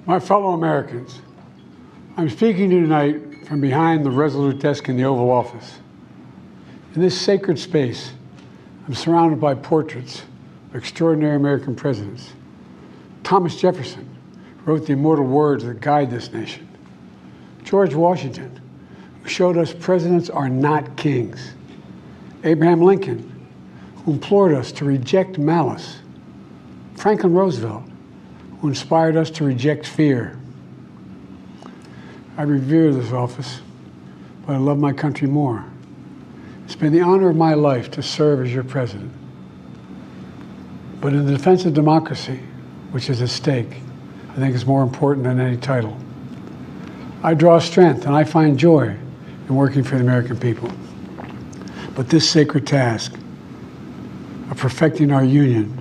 My fellow Americans, I'm speaking to you tonight from behind the resolute desk in the Oval Office. In this sacred space, I'm surrounded by portraits of extraordinary American presidents. Thomas Jefferson wrote the immortal words that guide this nation. George Washington, who showed us presidents are not kings. Abraham Lincoln, who implored us to reject malice. Franklin Roosevelt, who inspired us to reject fear. I revere this office, but I love my country more. It's been the honor of my life to serve as your president. But in the defense of democracy, which is at stake, I think is more important than any title. I draw strength and I find joy in working for the American people. But this sacred task of perfecting our union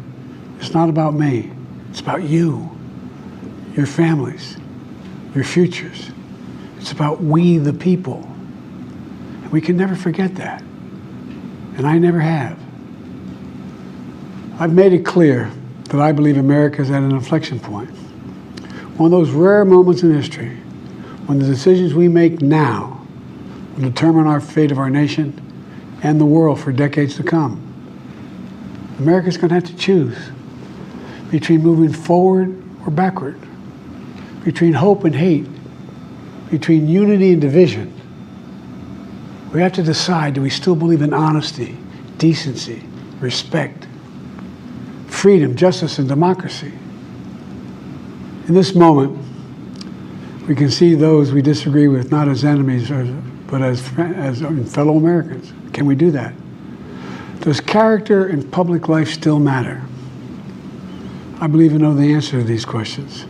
is not about me. It's about you, your families, your futures. It's about we, the people. And we can never forget that. And I never have. I've made it clear that I believe America is at an inflection point. One of those rare moments in history when the decisions we make now will determine our fate of our nation and the world for decades to come. America's going to have to choose between moving forward or backward, between hope and hate, between unity and division. We have to decide, do we still believe in honesty, decency, respect, freedom, justice, and democracy? In this moment, we can see those we disagree with not as enemies, but as fellow Americans. Can we do that? Does character in public life still matter? I believe I know the answer to these questions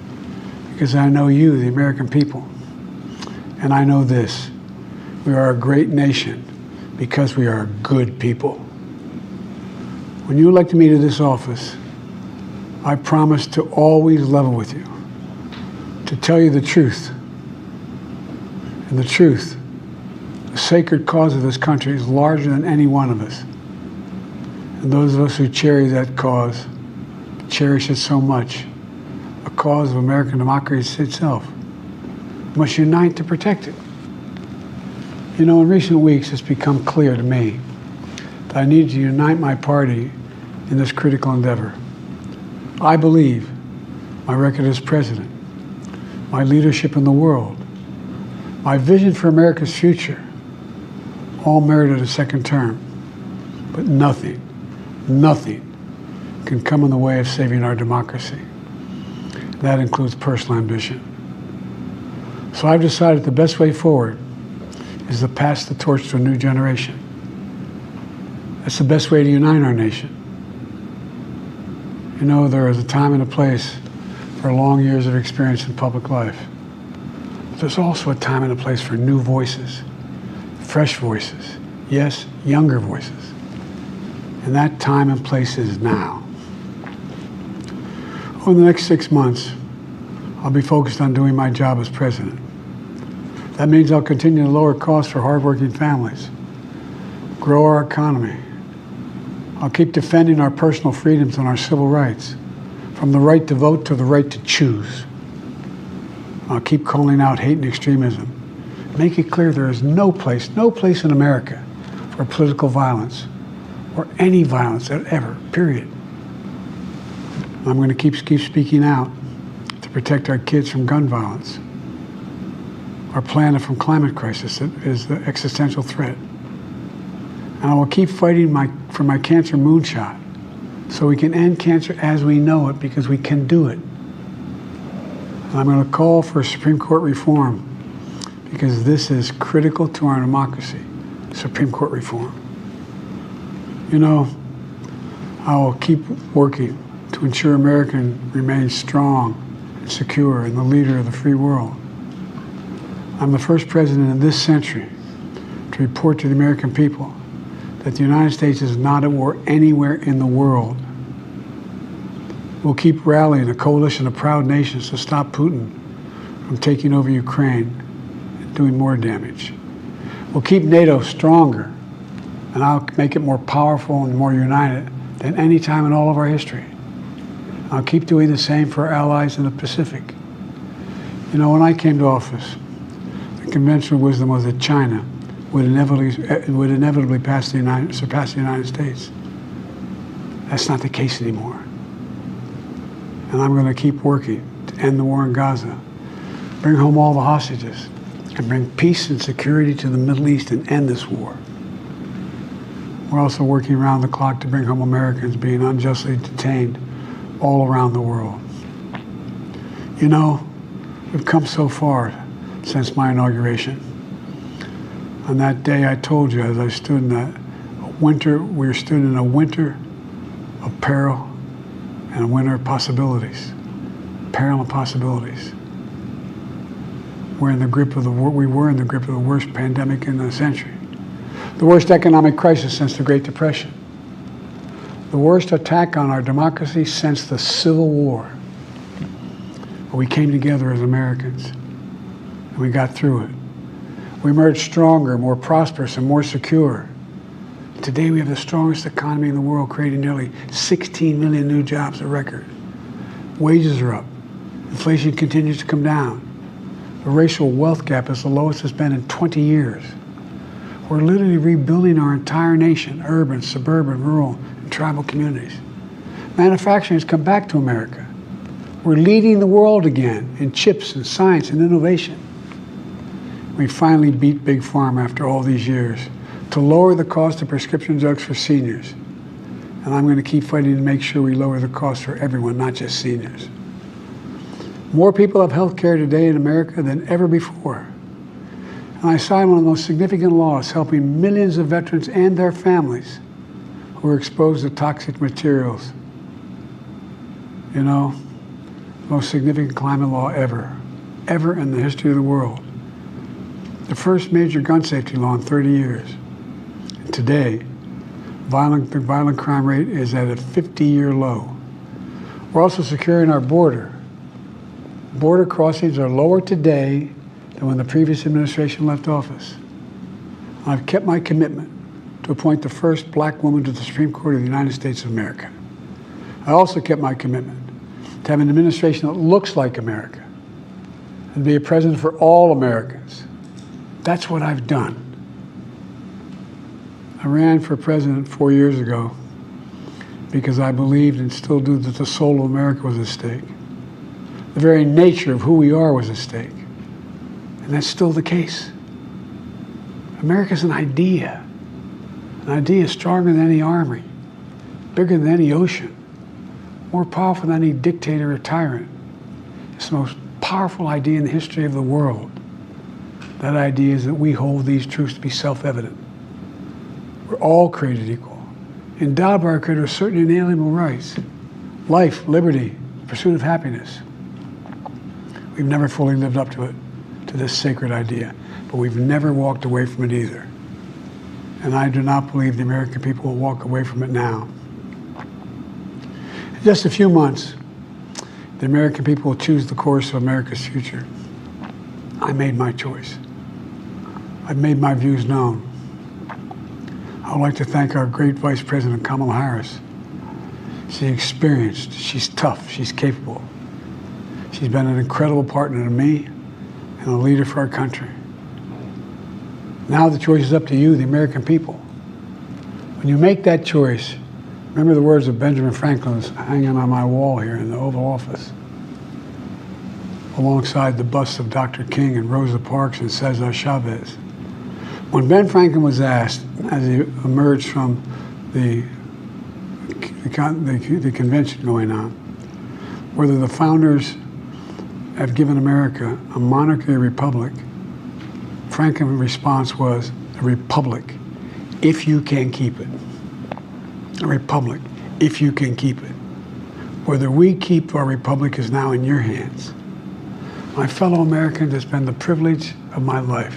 because I know you, the American people. And I know this, we are a great nation because we are good people. When you elected me to this office, I promised to always level with you, to tell you the truth. And the truth, the sacred cause of this country is larger than any one of us. And those of us who cherish that cause, cherish it so much, a cause of American democracy itself, must unite to protect it. You know, in recent weeks, it's become clear to me that I need to unite my party in this critical endeavor. I believe my record as president, my leadership in the world, my vision for America's future, all merited a second term. But nothing can come in the way of saving our democracy. That includes personal ambition. So I've decided the best way forward is to pass the torch to a new generation. That's the best way to unite our nation. You know, there is a time and a place for long years of experience in public life. But there's also a time and a place for new voices, fresh voices, yes, younger voices. And that time and place is now. Over the next 6 months, I'll be focused on doing my job as president. That means I'll continue to lower costs for hardworking families, grow our economy. I'll keep defending our personal freedoms and our civil rights, from the right to vote to the right to choose. I'll keep calling out hate and extremism. Make it clear there is no place in America for political violence or any violence ever, period. I'm going to keep speaking out to protect our kids from gun violence, our planet from climate crisis that is the existential threat. And I will keep fighting for my cancer moonshot so we can end cancer as we know it, because we can do it. And I'm going to call for Supreme Court reform because this is critical to our democracy, Supreme Court reform. You know, I will keep working to ensure America remains strong and secure and the leader of the free world. I'm the first president in this century to report to the American people that the United States is not at war anywhere in the world. We'll keep rallying a coalition of proud nations to stop Putin from taking over Ukraine and doing more damage. We'll keep NATO stronger, and I'll make it more powerful and more united than any time in all of our history. I'll keep doing the same for our allies in the Pacific. You know, when I came to office, the conventional wisdom was that China would inevitably surpass the United States. That's not the case anymore. And I'm going to keep working to end the war in Gaza, bring home all the hostages, and bring peace and security to the Middle East and end this war. We're also working around the clock to bring home Americans being unjustly detained all around the world. You know, we've come so far since my inauguration. On that day, I told you, as I stood in that winter, we stood in a winter of peril and a winter of possibilities. Peril and possibilities. We were in the grip of the worst pandemic in the century. The worst economic crisis since the Great Depression. The worst attack on our democracy since the Civil War. But we came together as Americans, and we got through it. We emerged stronger, more prosperous, and more secure. Today we have the strongest economy in the world, creating nearly 16 million new jobs, a record. Wages are up. Inflation continues to come down. The racial wealth gap is the lowest it's been in 20 years. We're literally rebuilding our entire nation, urban, suburban, rural, and tribal communities. Manufacturing has come back to America. We're leading the world again in chips and science and innovation. We finally beat Big Pharma after all these years to lower the cost of prescription drugs for seniors. And I'm going to keep fighting to make sure we lower the cost for everyone, not just seniors. More people have health care today in America than ever before. And I signed one of the most significant laws helping millions of veterans and their families who were exposed to toxic materials. You know, most significant climate law ever in the history of the world. The first major gun safety law in 30 years. And today, the violent crime rate is at a 50-year low. We're also securing our border. Border crossings are lower today than when the previous administration left office. I've kept my commitment to appoint the first black woman to the Supreme Court of the United States of America. I also kept my commitment to have an administration that looks like America and be a president for all Americans. That's what I've done. I ran for president 4 years ago because I believed and still do that the soul of America was at stake. The very nature of who we are was at stake. And that's still the case. America's an idea. An idea stronger than any army, bigger than any ocean, more powerful than any dictator or tyrant. It's the most powerful idea in the history of the world. That idea is that we hold these truths to be self-evident. We're all created equal, endowed by our Creator with certain inalienable rights: life, liberty, pursuit of happiness. We've never fully lived up to it, to this sacred idea, but we've never walked away from it either. And I do not believe the American people will walk away from it now. In just a few months, the American people will choose the course of America's future. I made my choice. I've made my views known. I would like to thank our great Vice President Kamala Harris. She's experienced, she's tough, she's capable. She's been an incredible partner to me and a leader for our country. Now the choice is up to you, the American people. When you make that choice, remember the words of Benjamin Franklin hanging on my wall here in the Oval Office, alongside the busts of Dr. King and Rosa Parks and Cesar Chavez. When Ben Franklin was asked, as he emerged from the convention going on, whether the founders have given America a monarchy or republic, Franklin's response was, a republic, if you can keep it. A republic, if you can keep it. Whether we keep our republic is now in your hands. My fellow Americans, it's been the privilege of my life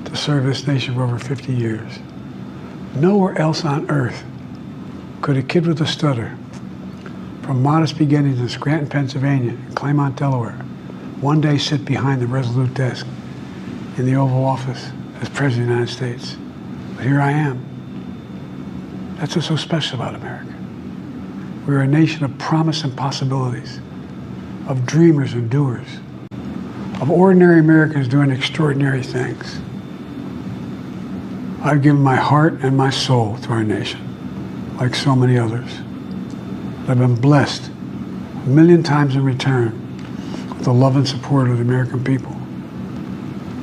to serve this nation for over 50 years. Nowhere else on earth could a kid with a stutter, from modest beginnings in Scranton, Pennsylvania, and Claymont, Delaware, one day sit behind the resolute desk in the Oval Office as President of the United States. But here I am. That's what's so special about America. We're a nation of promise and possibilities, of dreamers and doers. of ordinary Americans doing extraordinary things. I've given my heart and my soul to our nation, like so many others. I've been blessed a million times in return with the love and support of the American people.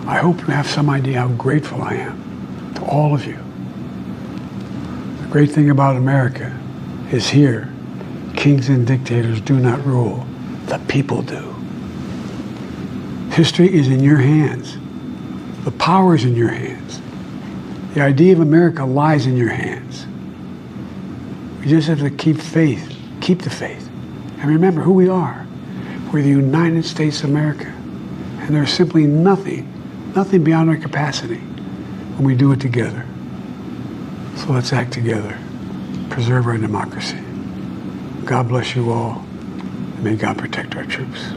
I hope you have some idea how grateful I am to all of you. The great thing about America is here, kings and dictators do not rule, the people do. History is in your hands. The power is in your hands. The idea of America lies in your hands. We just have to keep faith, keep the faith, and remember who we are. We're the United States of America, and there's simply nothing beyond our capacity when we do it together. So let's act together, preserve our democracy. God bless you all, and may God protect our troops.